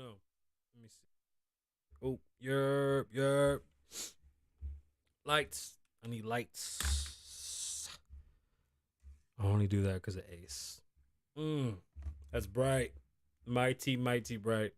know. Let me see. Oh, your lights. I need lights. I only do that because of Ace. That's bright. Mighty bright.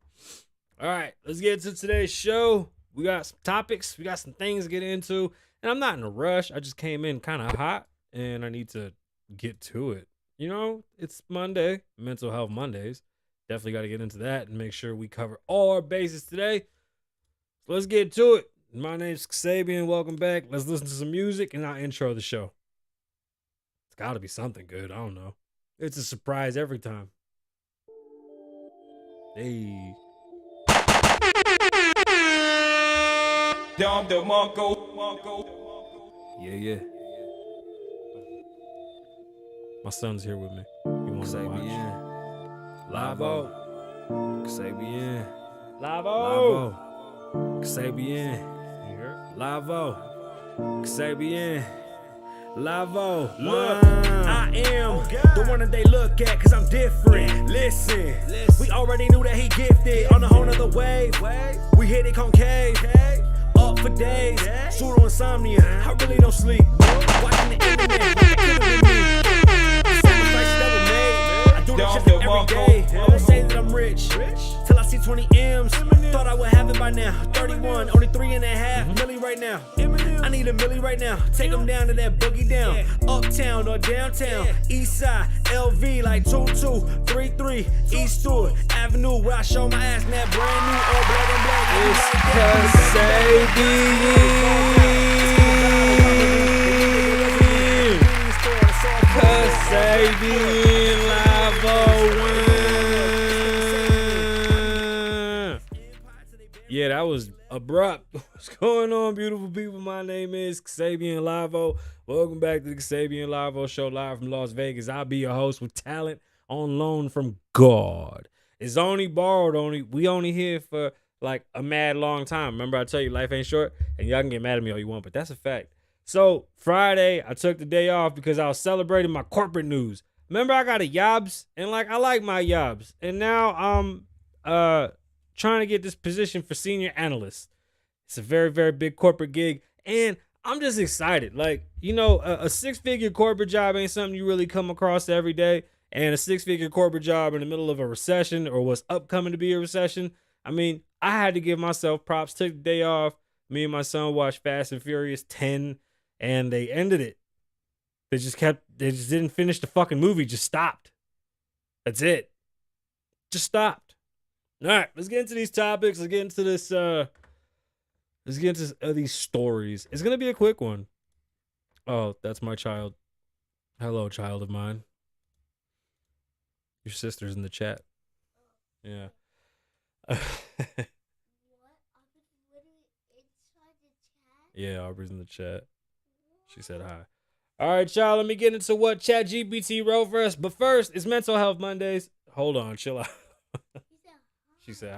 All right, let's get into today's show. We got some topics. We got some things to get into. And I'm not in a rush. I just came in kind of hot and I need to get to it. You know, it's Monday, Mental Health Mondays. Definitely got to get into that and make sure we cover all our bases today. So let's get to it. My name's Kasabian. Welcome back. Let's listen to some music and I'll intro the show. It's got to be something good. I don't know. It's a surprise every time. Hey. Yeah. My son's here with me. He wants to watch. Lavoe. Kasabian. Lavoe. Kasabian. You hear it? Lavoe. Kasabian. Lavoe. Look, I am the one that they look at cause I'm different. Listen, we already knew that he gifted. On a whole nother wave, we hit it concave. Up for days, pseudo insomnia. I really don't sleep. Watching the internet, like it could've been me. The sacrifices that were made, I do this shit every day. I won't say that I'm rich till I see 20 M's. Thought I would have it by now. 31, only 3.5 milli right now. I need a milli right now. Take them down to that boogie down. Uptown or downtown. East side, LV like 2233. Eastwood Avenue where I show my ass in that brand new all black and black. Kasabian Lavoe. Yeah, that was abrupt. What's going on, beautiful people? My name is Kasabian Lavoe. Welcome back to the Kasabian Lavoe Show, live from Las Vegas. I'll be your host with talent on loan from God. It's only borrowed. We only here for like a mad long time. Remember I tell you life ain't short, and y'all can get mad at me all you want, but that's a fact. So Friday, I took the day off because I was celebrating my corporate news. Remember I got a Yobs, and like I like my Yobs, and now I'm trying to get this position for senior analyst. It's a very, very big corporate gig, and I'm just excited. Like, you know, a six-figure corporate job ain't something you really come across every day, and a six-figure corporate job in the middle of a recession or what's upcoming to be a recession. I mean, I had to give myself props. Took the day off. Me and my son watched Fast and Furious 10, and they ended it. They just didn't finish the fucking movie. Just stopped. That's it. Just stopped. All right, let's get into these topics. Let's get into this. Let's get into these stories. It's gonna be a quick one. Oh, that's my child. Hello, child of mine. Your sister's in the chat. Yeah. What? Aubrey's literally inside the chat? Yeah, Aubrey's in the chat. She said hi. All right, y'all, let me get into what ChatGPT wrote for us. But first, it's Mental Health Mondays. Hold on, chill out. She said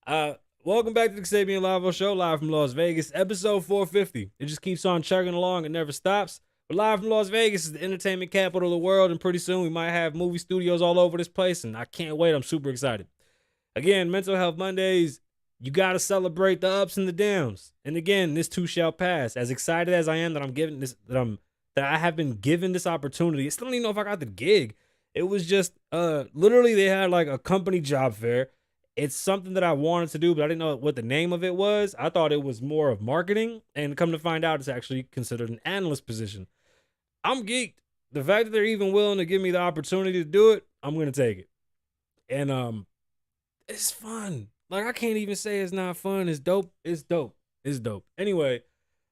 hi. Welcome back to the Kasabian Lavoe Show, live from Las Vegas, episode 450. It just keeps on chugging along. It never stops. But live from Las Vegas is the entertainment capital of the world, and pretty soon we might have movie studios all over this place, and I can't wait. I'm super excited. Again, Mental Health Mondays, you got to celebrate the ups and the downs. And again, this too shall pass. As excited as I am that I have been given this opportunity, I still don't even know if I got the gig. It was just literally they had like a company job fair. It's something that I wanted to do, but I didn't know what the name of it was. I thought it was more of marketing, and come to find out it's actually considered an analyst position. I'm geeked. The fact that they're even willing to give me the opportunity to do it, I'm going to take it. And it's fun. Like, I can't even say it's not fun. It's dope. It's dope. It's dope. Anyway,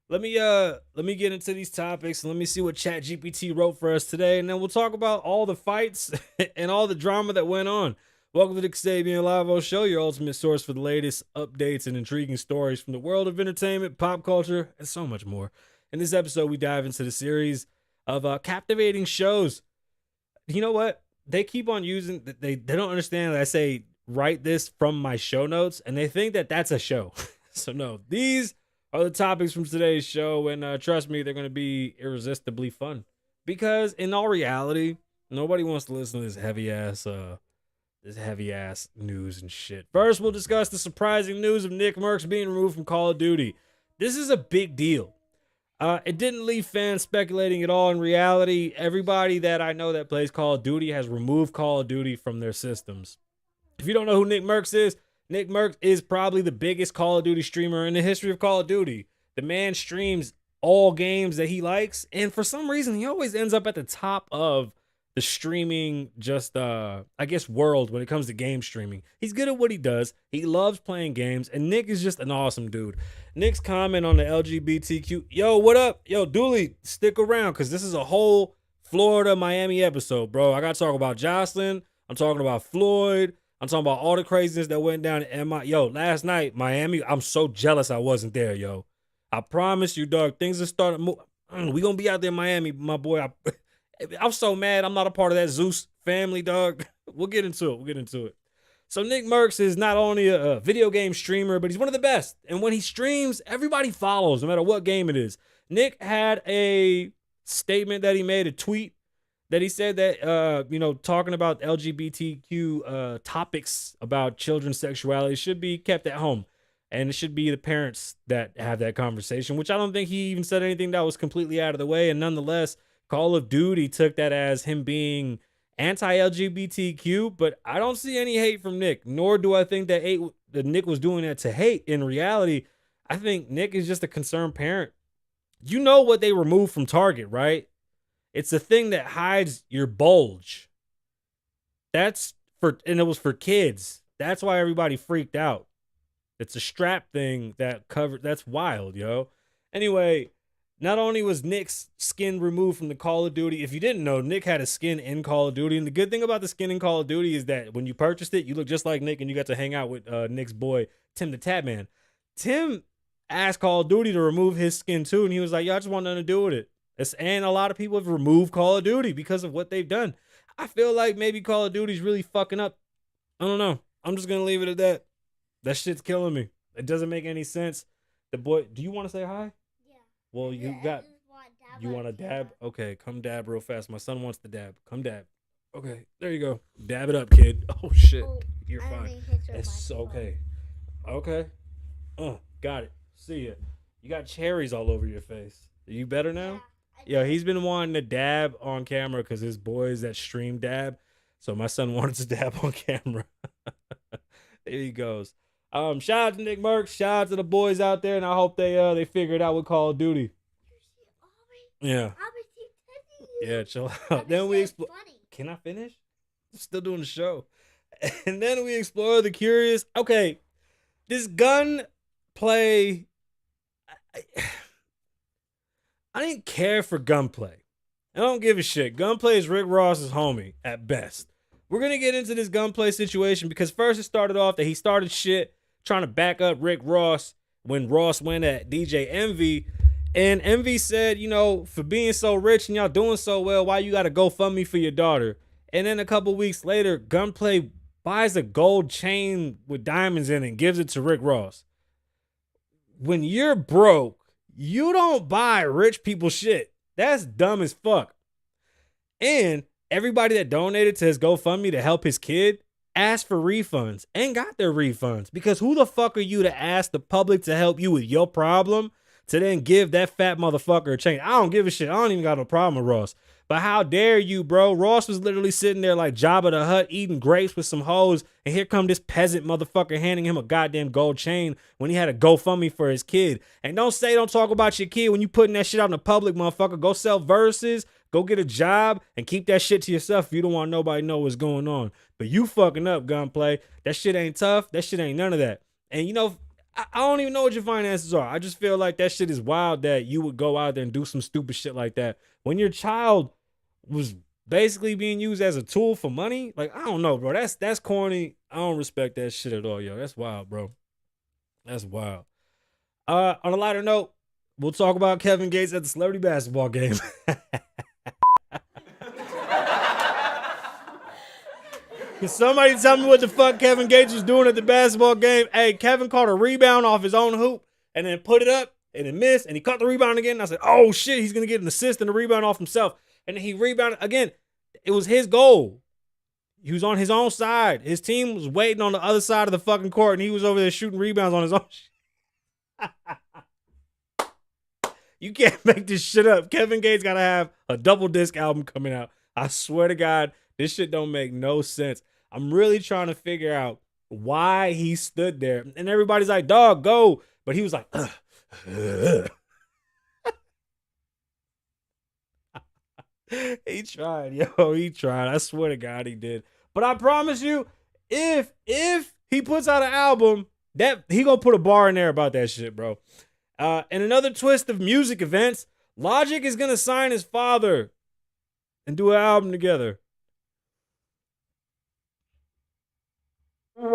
let me get into these topics and let me see what ChatGPT wrote for us today, and then we'll talk about all the fights and all the drama that went on. Welcome to the Kasabian Lavoe Show, your ultimate source for the latest updates and intriguing stories from the world of entertainment, pop culture, and so much more. In this episode, we dive into the series of captivating shows. You know what? They keep on using, they don't understand that I say write this from my show notes, and they think that that's a show. So no, these are the topics from today's show, and trust me, they're going to be irresistibly fun. Because in all reality, nobody wants to listen to this heavy-ass this heavy ass news and shit. First, we'll discuss the surprising news of Nick Mercs being removed from Call of Duty. This is a big deal. It didn't leave fans speculating at all. In reality, everybody that I know that plays Call of Duty has removed Call of Duty from their systems. If you don't know who Nick Mercs is probably the biggest Call of Duty streamer in the history of Call of Duty. The man streams all games that he likes, and for some reason, he always ends up at the top of the streaming, world when it comes to game streaming. He's good at what he does. He loves playing games, and Nick is just an awesome dude. Nick's comment on the LGBTQ, yo, what up? Yo, Dooley, stick around, because this is a whole Florida, Miami episode, bro. I got to talk about Joseline. I'm talking about Floyd. I'm talking about all the craziness that went down in MI. Yo, last night, Miami, I'm so jealous I wasn't there, yo. I promise you, dog, things are starting to move. We going to be out there in Miami, my boy. I'm so mad I'm not a part of that Zeus family, dog. We'll get into it. So Nick Mercs is not only a video game streamer, but he's one of the best. And when he streams, everybody follows, no matter what game it is. Nick had a statement that he made, a tweet that he said that, talking about LGBTQ topics about children's sexuality should be kept at home. And it should be the parents that have that conversation, which I don't think he even said anything that was completely out of the way. And nonetheless, Call of Duty took that as him being anti-LGBTQ, but I don't see any hate from Nick, nor do I think that Nick was doing that to hate. In reality, I think Nick is just a concerned parent. You know what they removed from Target, right? It's the thing that hides your bulge. And it was for kids. That's why everybody freaked out. It's a strap thing that covered. That's wild, yo. Anyway, not only was Nick's skin removed from the Call of Duty, if you didn't know, Nick had a skin in Call of Duty. And the good thing about the skin in Call of Duty is that when you purchased it, you look just like Nick and you got to hang out with Nick's boy, Tim the Tatman. Tim asked Call of Duty to remove his skin too. And he was like, yo, I just want nothing to do with it. And a lot of people have removed Call of Duty because of what they've done. I feel like maybe Call of Duty's really fucking up. I don't know. I'm just going to leave it at that. That shit's killing me. It doesn't make any sense. The boy, do you want to say hi? Well, you want to dab? Okay, come dab real fast. My son wants to dab. Come dab. Okay, there you go. Dab it up, kid. Oh, shit. You're fine. It's okay. Okay. Got it. See ya. You got cherries all over your face. Are you better now? Yeah, he's been wanting to dab on camera because his boys that stream dab. So my son wanted to dab on camera. There he goes. Shout out to Nick Mercs. Shout out to the boys out there, and I hope they figure it out with Call of Duty. Yeah. Yeah, chill out. Then we explore. Can I finish? I'm still doing the show. And then we explore the curious. Okay, this gun play. I didn't care for gunplay. I don't give a shit. Gunplay is Rick Ross's homie at best. We're gonna get into this gunplay situation because first it started off that he started shit trying to back up Rick Ross when Ross went at DJ Envy. And Envy said, for being so rich and y'all doing so well, why you got to GoFundMe for your daughter? And then a couple weeks later, Gunplay buys a gold chain with diamonds in it and gives it to Rick Ross. When you're broke, you don't buy rich people shit. That's dumb as fuck. And everybody that donated to his GoFundMe to help his kid asked for refunds and got their refunds, because who the fuck are you to ask the public to help you with your problem to then give that fat motherfucker a chain? I don't give a shit. I don't even got no problem with Ross. But how dare you, bro? Ross was literally sitting there like Jabba the Hutt eating grapes with some hoes, and here come this peasant motherfucker handing him a goddamn gold chain when he had a GoFundMe for his kid. And don't talk about your kid when you putting that shit out in the public, motherfucker. Go sell verses, go get a job, and keep that shit to yourself if you don't want nobody to know what's going on. But you fucking up, Gunplay. That shit ain't tough. That shit ain't none of that. And I don't even know what your finances are. I just feel like that shit is wild that you would go out there and do some stupid shit like that when your child was basically being used as a tool for money. Like, I don't know, bro. That's corny. I don't respect that shit at all, yo. That's wild, bro. That's wild. On a lighter note, we'll talk about Kevin Gates at the celebrity basketball game. Can somebody tell me what the fuck Kevin Gates was doing at the basketball game? Hey, Kevin caught a rebound off his own hoop and then put it up and it missed, and he caught the rebound again. And I said, oh shit, he's going to get an assist and a rebound off himself. And then he rebounded again. It was his goal. He was on his own side. His team was waiting on the other side of the fucking court, and he was over there shooting rebounds on his own shit. You can't make this shit up. Kevin Gates got to have a double disc album coming out. I swear to God, this shit don't make no sense. I'm really trying to figure out why he stood there. And everybody's like, dog, go. But he was like, He tried, yo. He tried. I swear to God he did. But I promise you, if he puts out an album, that he gonna put a bar in there about that shit, bro. And another twist of music events, Logic is gonna sign his father and do an album together. Don't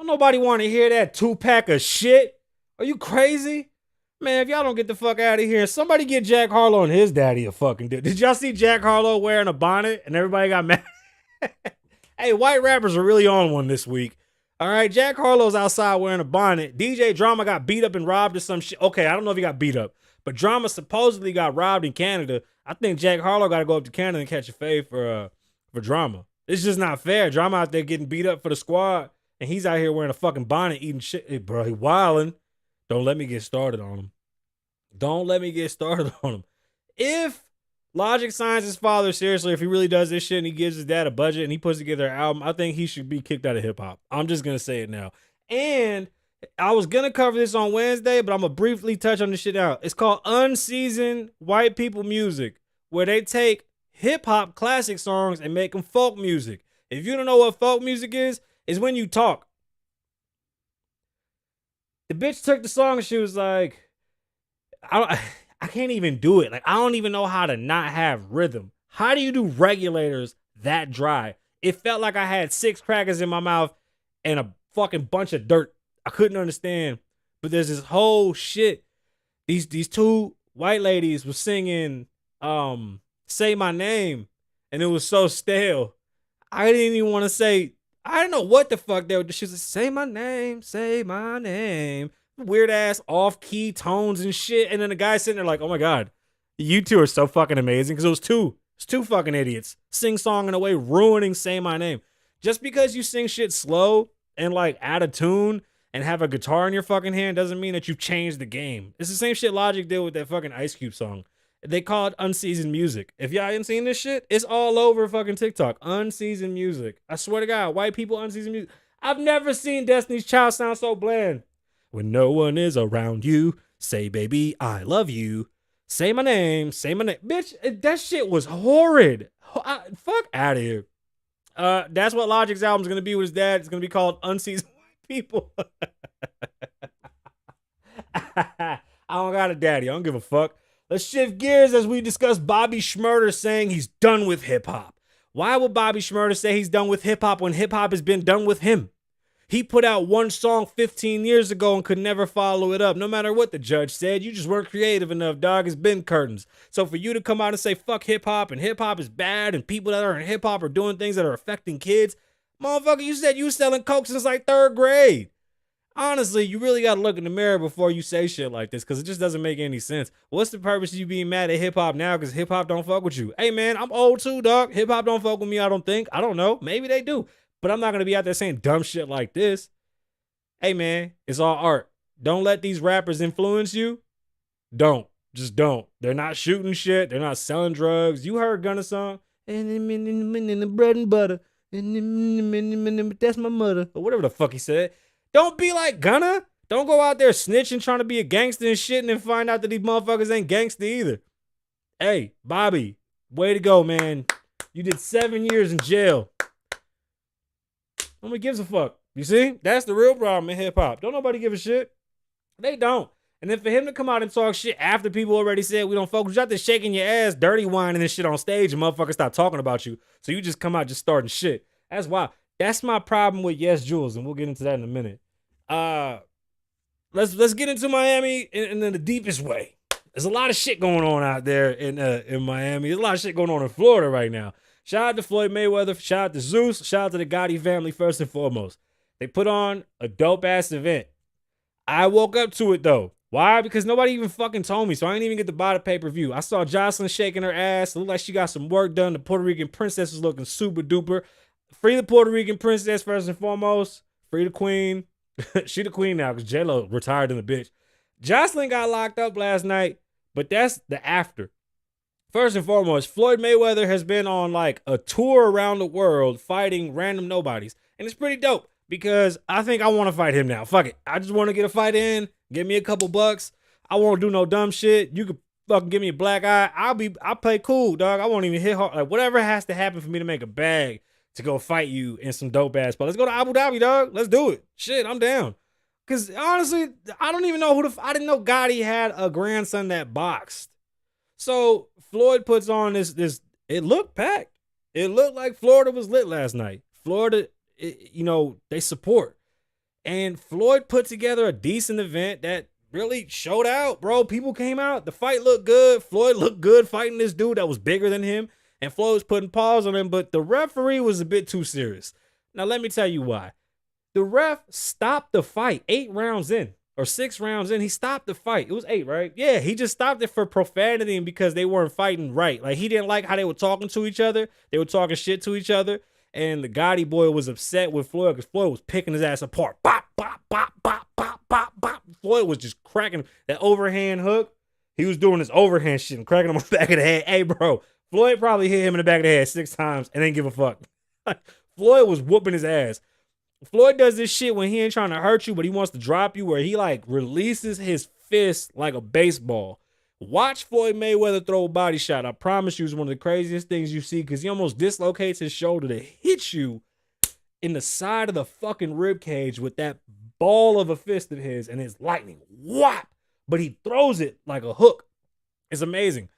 nobody want to hear that 2-pack of shit. Are you crazy? Man, if y'all don't get the fuck out of here, somebody get Jack Harlow and his daddy a fucking dude. Did y'all see Jack Harlow wearing a bonnet and everybody got mad? Hey, white rappers are really on one this week. All right, Jack Harlow's outside wearing a bonnet. DJ Drama got beat up and robbed or some shit. Okay, I don't know if he got beat up, but Drama supposedly got robbed in Canada. I think Jack Harlow got to go up to Canada and catch a fade for Drama. It's just not fair. Drama out there getting beat up for the squad, and he's out here wearing a fucking bonnet eating shit. Hey, bro, he wildin'. Don't let me get started on him. Don't let me get started on him. If Logic signs his father seriously, if he really does this shit and he gives his dad a budget and he puts together an album, I think he should be kicked out of hip hop. I'm just going to say it now. And I was going to cover this on Wednesday, but I'm going to briefly touch on this shit out. It's called Unseasoned White People Music, where they take hip hop classic songs and make them folk music. If you don't know what folk music is when you talk. The bitch took the song and she was like, I can't even do it. Like, I don't even know how to not have rhythm. How do you do regulators that dry? It felt like I had 6 crackers in my mouth and a fucking bunch of dirt. I couldn't understand. But there's this whole shit. These 2 white ladies were singing Say My Name, and it was so stale. I didn't even want to say, I didn't know what the fuck they were. She was like, say my name, say my name. Weird ass off key tones and shit. And then the guy sitting there like, oh my God, you two are so fucking amazing. Because it was 2 fucking idiots sing song in a way ruining Say My Name. Just because you sing shit slow and like out of tune and have a guitar in your fucking hand doesn't mean that you've changed the game. It's the same shit Logic did with that fucking Ice Cube song. They call it unseasoned music. If y'all ain't seen this shit, it's all over fucking TikTok. Unseasoned music. I swear to God, white people unseasoned music. I've never seen Destiny's Child sound so bland. When no one is around you, say, baby, I love you. Say my name, say my name. Bitch, that shit was horrid. Fuck out of here. That's what Logic's album's going to be with his dad. It's going to be called Unseasoned White People. I don't got a daddy. I don't give a fuck. Let's shift gears as we discuss Bobby Shmurda saying he's done with hip-hop. Why would Bobby Shmurda say he's done with hip-hop when hip-hop has been done with him? He put out one song 15 years ago and could never follow it up. No matter what the judge said, you just weren't creative enough, dog. It's been curtains. So for you to come out and say fuck hip-hop and hip-hop is bad and people that are in hip-hop are doing things that are affecting kids, motherfucker, you said you was selling coke since like 3rd grade. Honestly, you really got to look in the mirror before you say shit like this because it just doesn't make any sense. What's the purpose of you being mad at hip-hop now because hip-hop don't fuck with you? Hey, man, I'm old too, dog. Hip-hop don't fuck with me, I don't think. I don't know. Maybe they do. But I'm not going to be out there saying dumb shit like this. Hey, man, it's all art. Don't let these rappers influence you. Don't. Just don't. They're not shooting shit. They're not selling drugs. You heard Gunna song. And the bread and butter. And that's my mother. Or whatever the fuck he said. Don't be like Gunna. Don't go out there snitching, trying to be a gangster and shit, and then find out that these motherfuckers ain't gangster either. Hey, Bobby, way to go, man. You did 7 years in jail. Nobody gives a fuck. You see? That's the real problem in hip-hop. Don't nobody give a shit. They don't. And then for him to come out and talk shit after people already said we don't fuck with you, out there shaking your ass, dirty whining and shit on stage, and motherfuckers stop talking about you. So you just come out just starting shit. That's why. That's my problem with Yes Julz, and we'll get into that in a minute. Let's get into Miami in the deepest way. There's a lot of shit going on out there in Miami. There's a lot of shit going on in Florida right now. Shout out to Floyd Mayweather. Shout out to Zeus. Shout out to the Gotti family first and foremost. They put on a dope ass event. I woke up to it though. Why? Because nobody even fucking told me, so I didn't even get to buy the pay-per-view. I saw Joseline shaking her ass. It looked like she got some work done. The Puerto Rican princess was looking super duper. Free the Puerto Rican princess first and foremost. Free the queen. She the queen now because J-Lo retired in the bitch. Joseline got locked up last night, but that's the after. First and foremost, Floyd Mayweather has been on like a tour around the world fighting random nobodies. And it's pretty dope because I think I want to fight him now. Fuck it. I just want to get a fight in. Give me a couple bucks. I won't do no dumb shit. You could fucking give me a black eye. I'll play cool, dog. I won't even hit hard. Like whatever has to happen for me to make a bag to go fight you in some dope ass spot. Let's go to Abu Dhabi, dog. Let's do it. Shit, I'm down. Cause honestly, I don't even know I didn't know Gotti had a grandson that boxed. So Floyd puts on this, it looked packed. It looked like Florida was lit last night. Florida, they support. And Floyd put together a decent event that really showed out, bro. People came out. The fight looked good. Floyd looked good fighting this dude that was bigger than him. And Floyd was putting paws on him, but the referee was a bit too serious. Now, let me tell you why. The ref stopped the fight 8 rounds in. Or 6 rounds in, he stopped the fight. It was 8, right? Yeah, he just stopped it for profanity and because they weren't fighting right. Like, he didn't like how they were talking to each other. They were talking shit to each other. And the Gotti boy was upset with Floyd because Floyd was picking his ass apart. Bop, bop, bop, bop, bop, bop, bop. Floyd was just cracking that overhand hook. He was doing this overhand shit and cracking him on the back of the head. Hey, bro, Floyd probably hit him in the back of the head 6 times and didn't give a fuck. Floyd was whooping his ass. Floyd does this shit when he ain't trying to hurt you, but he wants to drop you, where he like releases his fist like a baseball. Watch Floyd Mayweather throw a body shot. I promise you it's one of the craziest things you see because he almost dislocates his shoulder to hit you in the side of the fucking rib cage with that ball of a fist of his, and it's lightning. Whap! But he throws it like a hook. It's amazing.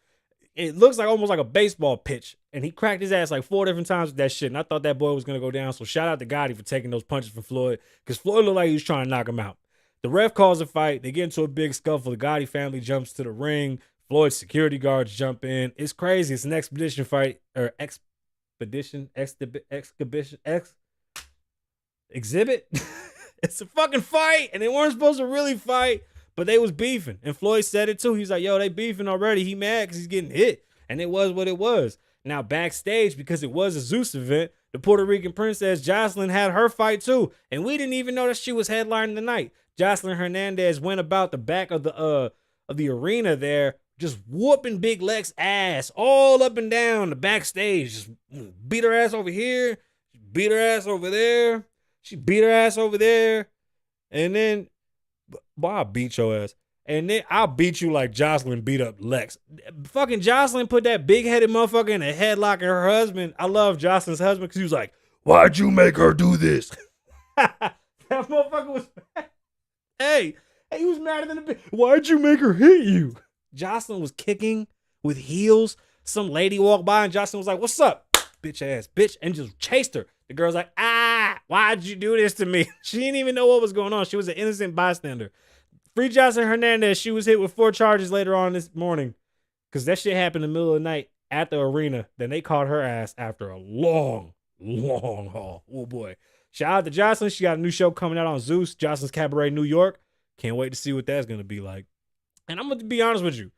It looks like almost like a baseball pitch. And he cracked his ass like 4 different times with that shit. And I thought that boy was going to go down. So shout out to Gotti for taking those punches from Floyd. Because Floyd looked like he was trying to knock him out. The ref calls a fight. They get into a big scuffle. The Gotti family jumps to the ring. Floyd's security guards jump in. It's crazy. It's an expedition fight. Or exhibition. It's a fucking fight. And they weren't supposed to really fight. But they was beefing. And Floyd said it too. He's like, yo, they beefing already. He mad because he's getting hit. And it was what it was. Now, backstage, because it was a Zeus event, the Puerto Rican princess Joseline had her fight too. And we didn't even know that she was headlining the night. Joseline Hernandez went about the back of the arena there, just whooping Big Lex ass all up and down the backstage. Just beat her ass over here. Beat her ass over there. She beat her ass over there. And then, boy, I'll beat your ass. And then I'll beat you like Joseline beat up Lex. Fucking Joseline put that big-headed motherfucker in a headlock, and her husband, I love Joseline's husband because he was like, why'd you make her do this? That motherfucker was mad. Hey, he was madder than a bitch. Why'd you make her hit you? Joseline was kicking with heels. Some lady walked by and Joseline was like, what's up? Bitch ass bitch. And just chased her. The girl's like, why'd you do this to me? She didn't even know what was going on. She was an innocent bystander. Free Joseline Hernandez, she was hit with 4 charges later on this morning because that shit happened in the middle of the night at the arena. Then they caught her ass after a long haul. Oh, boy. Shout out to Joseline. She got a new show coming out on Zeus, Joseline's Cabaret, New York. Can't wait to see what that's going to be like. And I'm going to be honest with you.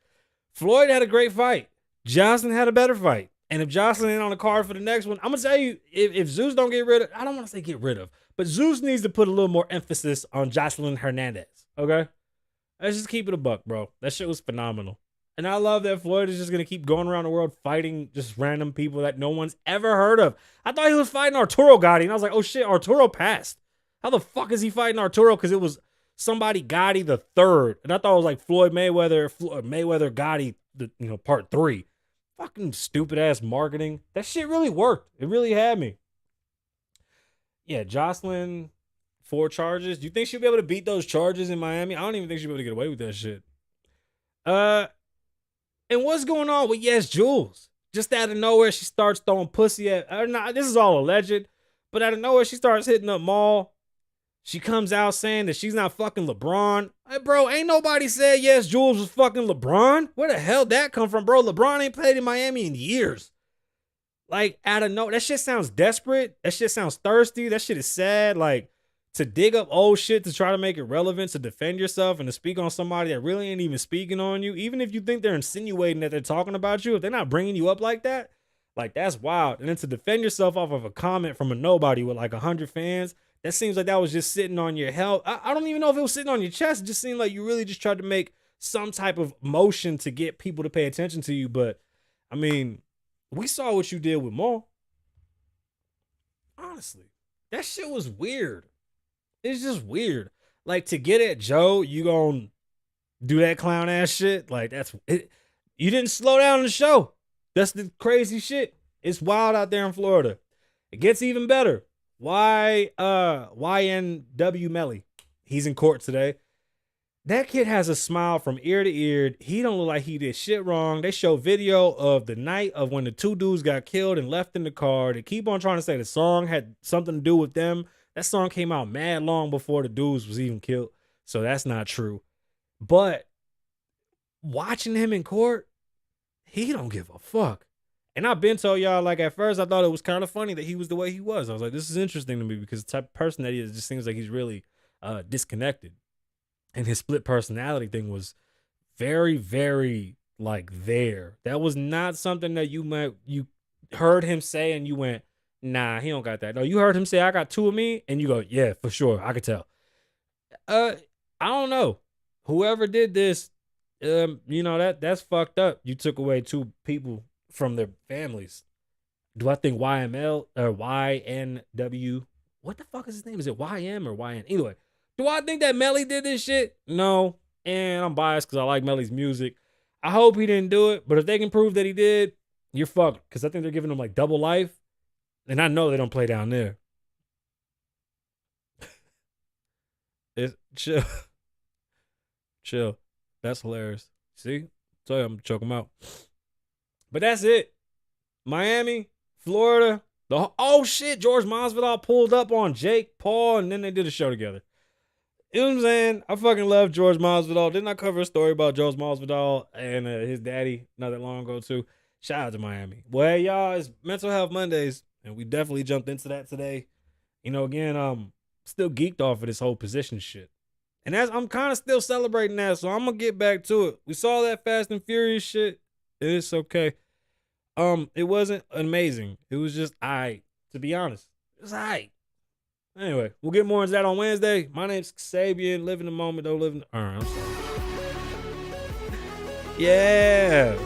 Floyd had a great fight. Joseline had a better fight. And if Joseline ain't on the card for the next one, I'm going to tell you, if Zeus don't get rid of, I don't want to say get rid of, but Zeus needs to put a little more emphasis on Joseline Hernandez. Okay? Let's just keep it a buck, bro. That shit was phenomenal. And I love that Floyd is just going to keep going around the world fighting just random people that no one's ever heard of. I thought he was fighting Arturo Gotti, and I was like, oh shit, Arturo passed. How the fuck is he fighting Arturo? Because it was somebody Gotti the third. And I thought it was like Floyd Mayweather Gotti, part 3. Fucking stupid ass marketing. That shit really worked. It really had me. Yeah, Joseline, 4 charges. Do you think she'll be able to beat those charges in Miami? I don't even think she'll be able to get away with that shit. And what's going on with Julz? Just out of nowhere, she starts throwing pussy at. This is all alleged, but out of nowhere, she starts hitting up Maul. She comes out saying that she's not fucking LeBron. Hey, bro, ain't nobody said Julz was fucking LeBron. Where the hell that come from, bro? LeBron ain't played in Miami in years. Like, out of nowhere, that shit sounds desperate. That shit sounds thirsty. That shit is sad. Like, to dig up old shit to try to make it relevant, to defend yourself and to speak on somebody that really ain't even speaking on you, even if you think they're insinuating that they're talking about you, if they're not bringing you up like that, like that's wild. And then to defend yourself off of a comment from a nobody with like 100 fans, that seems like that was just sitting on your health. I don't even know if it was sitting on your chest. It just seemed like you really just tried to make some type of motion to get people to pay attention to you. But I mean, we saw what you did with Mo. Honestly, that shit was weird. It's just weird. Like, to get at Joe, you gonna do that clown ass shit? Like, that's it. You didn't slow down the show. That's the crazy shit. It's wild out there in Florida. It gets even better. YNW Melly. He's in court today. That kid has a smile from ear to ear. He don't look like he did shit wrong. They show video of the night of when the two dudes got killed and left in the car. They keep on trying to say the song had something to do with them. That song came out mad long before the dudes was even killed. So that's not true. But watching him in court, he don't give a fuck. And I've been told y'all, like, at first I thought it was kind of funny that he was the way he was. I was like, this is interesting to me because the type of person that he is, it just seems like he's really disconnected. And his split personality thing was very, very, like, there. That was not something that you heard him say and you went, nah, he don't got that. No, you heard him say, I got two of me, and you go, yeah, for sure, I could tell. I don't know. Whoever did this, that's fucked up. You took away two people from their families. Do I think YML or YNW? What the fuck is his name? Is it YM or YN? Either way. Do I think that Melly did this shit? No. And I'm biased because I like Melly's music. I hope he didn't do it. But if they can prove that he did, you're fucked. Because I think they're giving him like double life. And I know they don't play down there. It's chill. Chill. That's hilarious. See? Tell you I'm gonna choke him out. But that's it. Miami, Florida. Oh shit, George Masvidal pulled up on Jake Paul and then they did a show together. You know what I'm saying? I fucking love George Masvidal. Didn't I cover a story about George Masvidal and his daddy not that long ago too? Shout out to Miami. Well, hey, y'all, it's Mental Health Mondays, and we definitely jumped into that today. You know, again, still geeked off of this whole position shit. And I'm kind of still celebrating that, so I'm going to get back to it. We saw that Fast and Furious shit. It's okay. It wasn't amazing. It was just aight, to be honest. It was aight. Anyway, we'll get more into that on Wednesday. My name's Kasabian. Live in the moment, don't live in the... All right, I'm sorry. Yeah.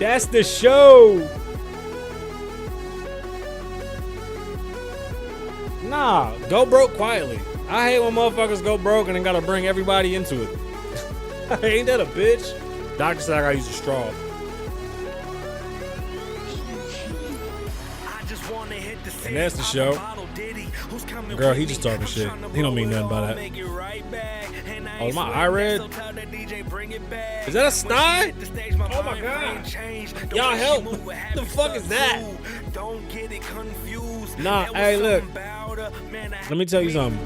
That's the show. Nah, go broke quietly. I hate when motherfuckers go broke and then gotta bring everybody into it. Ain't that a bitch? Doctor said I gotta use a straw. And that's the show. Girl, he just talking shit. He don't mean nothing by that. Oh, my eye red? Is that a snide? Oh my god. Y'all help. What the fuck is that? Nah, hey, look. Let me tell you something.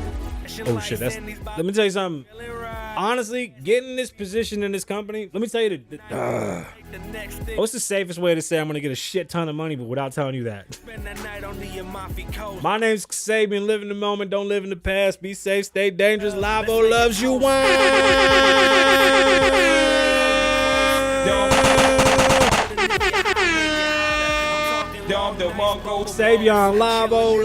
Oh shit, let me tell you something. Honestly, getting this position in this company, let me tell you what's the safest way to say I'm gonna get a shit ton of money, but without telling you that? My name's Kasabian. Live in the moment, don't live in the past. Be safe, stay dangerous. Lavoe loves you. Kasabian, Lavoe,